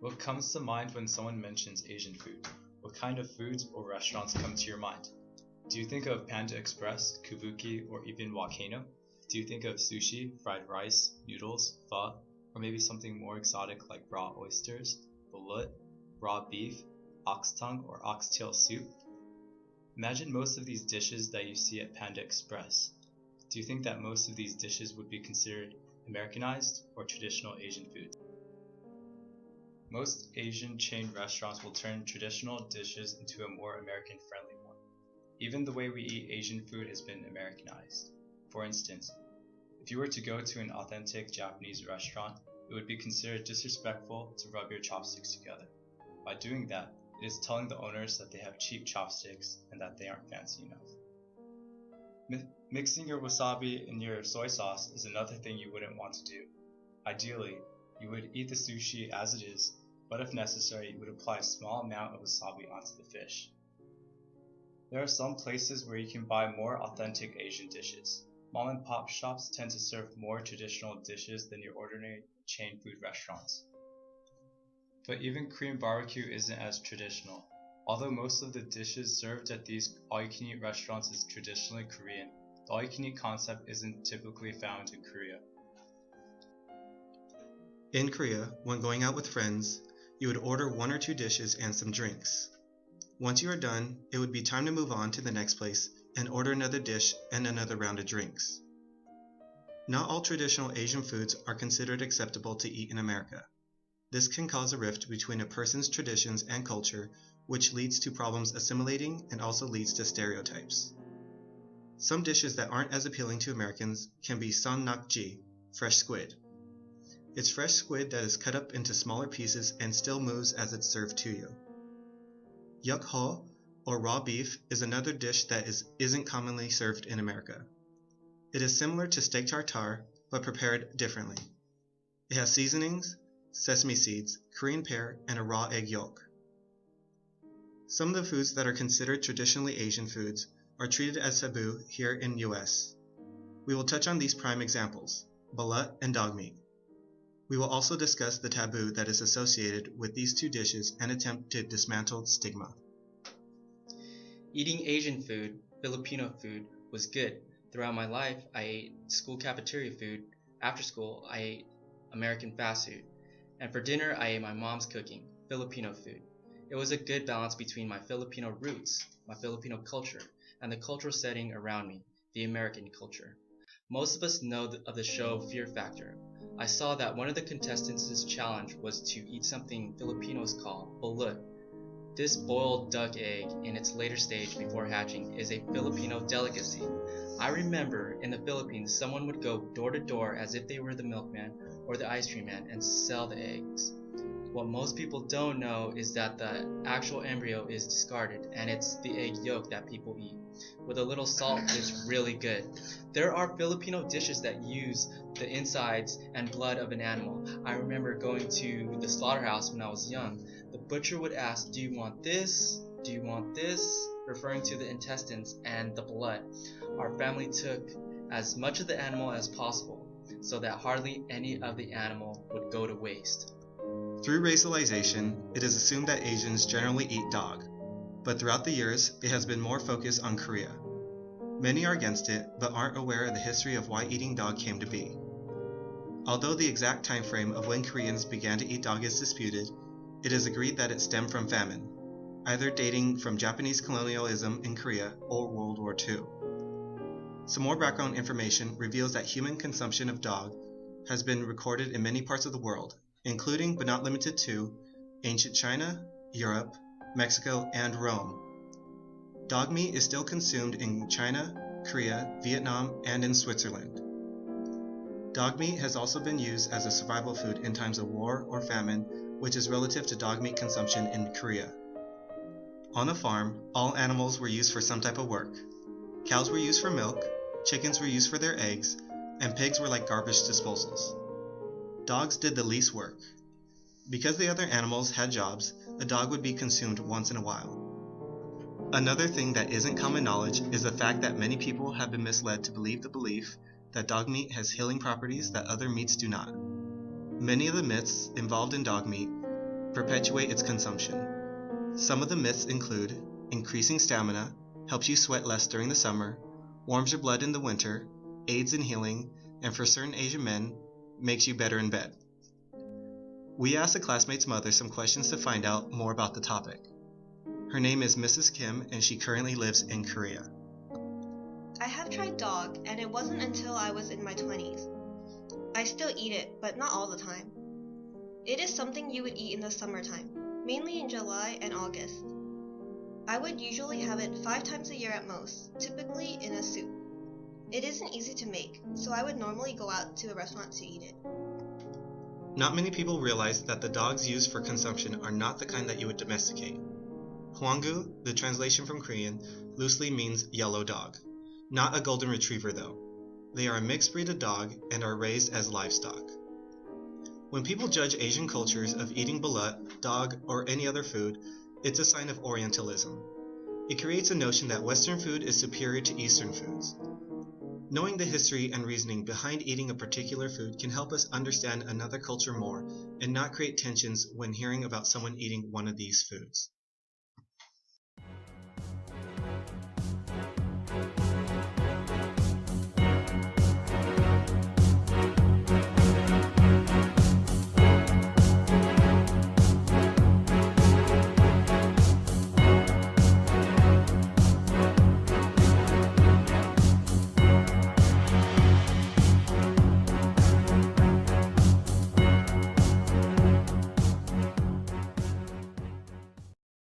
What comes to mind when someone mentions Asian food? What kind of foods or restaurants come to your mind? Do you think of Panda Express, Kabuki, or even Volcano? Do you think of sushi, fried rice, noodles, pho, or maybe something more exotic like raw oysters, balut, raw beef, ox tongue, or oxtail soup? Imagine most of these dishes that you see at Panda Express. Do you think that most of these dishes would be considered Americanized or traditional Asian food? Most Asian chain restaurants will turn traditional dishes into a more American-friendly one. Even the way we eat Asian food has been Americanized. For instance, if you were to go to an authentic Japanese restaurant, it would be considered disrespectful to rub your chopsticks together. By doing that, it is telling the owners that they have cheap chopsticks and that they aren't fancy enough. Mixing your wasabi in your soy sauce is another thing you wouldn't want to do. Ideally, you would eat the sushi as it is, but if necessary, you would apply a small amount of wasabi onto the fish. There are some places where you can buy more authentic Asian dishes. Mom and pop shops tend to serve more traditional dishes than your ordinary chain food restaurants. But even Korean barbecue isn't as traditional. Although most of the dishes served at these all-you-can-eat restaurants is traditionally Korean, the all-you-can-eat concept isn't typically found in Korea. In Korea, when going out with friends, you would order one or two dishes and some drinks. Once you are done, it would be time to move on to the next place and order another dish and another round of drinks. Not all traditional Asian foods are considered acceptable to eat in America. This can cause a rift between a person's traditions and culture, which leads to problems assimilating and also leads to stereotypes. Some dishes that aren't as appealing to Americans can be sonnakji, fresh squid. It's fresh squid that is cut up into smaller pieces and still moves as it's served to you. Yuk-ho, or raw beef, is another dish that isn't commonly served in America. It is similar to steak tartare, but prepared differently. It has seasonings, sesame seeds, Korean pear, and a raw egg yolk. Some of the foods that are considered traditionally Asian foods are treated as taboo here in US. We will touch on these prime examples, balut and dog meat. We will also discuss the taboo that is associated with these two dishes and attempt to dismantle stigma. Eating Asian food, Filipino food, was good. Throughout my life, I ate school cafeteria food. After school, I ate American fast food. And for dinner, I ate my mom's cooking, Filipino food. It was a good balance between my Filipino roots, my Filipino culture, and the cultural setting around me, the American culture. Most of us know of the show Fear Factor. I saw that one of the contestants' challenge was to eat something Filipinos call balut. This boiled duck egg in its later stage before hatching is a Filipino delicacy. I remember in the Philippines someone would go door to door as if they were the milkman or the ice cream man and sell the eggs. What most people don't know is that the actual embryo is discarded and it's the egg yolk that people eat. With a little salt, it's really good. There are Filipino dishes that use the insides and blood of an animal. I remember going to the slaughterhouse when I was young. The butcher would ask, "Do you want this? Do you want this?" referring to the intestines and the blood. Our family took as much of the animal as possible, so that hardly any of the animal would go to waste. Through racialization, it is assumed that Asians generally eat dog, but throughout the years, it has been more focused on Korea. Many are against it, but aren't aware of the history of why eating dog came to be. Although the exact time frame of when Koreans began to eat dog is disputed, it is agreed that it stemmed from famine, either dating from Japanese colonialism in Korea or World War II. Some more background information reveals that human consumption of dog has been recorded in many parts of the world, including but not limited to ancient China, Europe, Mexico, and Rome. Dog meat is still consumed in China, Korea, Vietnam, and in Switzerland. Dog meat has also been used as a survival food in times of war or famine, which is relative to dog meat consumption in Korea. On a farm, all animals were used for some type of work. Cows were used for milk, chickens were used for their eggs, and pigs were like garbage disposals. Dogs did the least work. Because the other animals had jobs, a dog would be consumed once in a while. Another thing that isn't common knowledge is the fact that many people have been misled to believe the belief that dog meat has healing properties that other meats do not. Many of the myths involved in dog meat perpetuate its consumption. Some of the myths include increasing stamina, helps you sweat less during the summer, warms your blood in the winter, aids in healing, and for certain Asian men, makes you better in bed. We asked a classmate's mother some questions to find out more about the topic. Her name is Mrs. Kim, and she currently lives in Korea. I have tried dog, and it wasn't until I was in my 20s. I still eat it, but not all the time. It is something you would eat in the summertime, mainly in July and August. I would usually have it 5 times a year at most, typically in a soup. It isn't easy to make, so I would normally go out to a restaurant to eat it. Not many people realize that the dogs used for consumption are not the kind that you would domesticate. Hwanggu, the translation from Korean, loosely means yellow dog. Not a golden retriever though. They are a mixed breed of dog and are raised as livestock. When people judge Asian cultures of eating balut, dog, or any other food, it's a sign of Orientalism. It creates a notion that Western food is superior to Eastern foods. Knowing the history and reasoning behind eating a particular food can help us understand another culture more and not create tensions when hearing about someone eating one of these foods.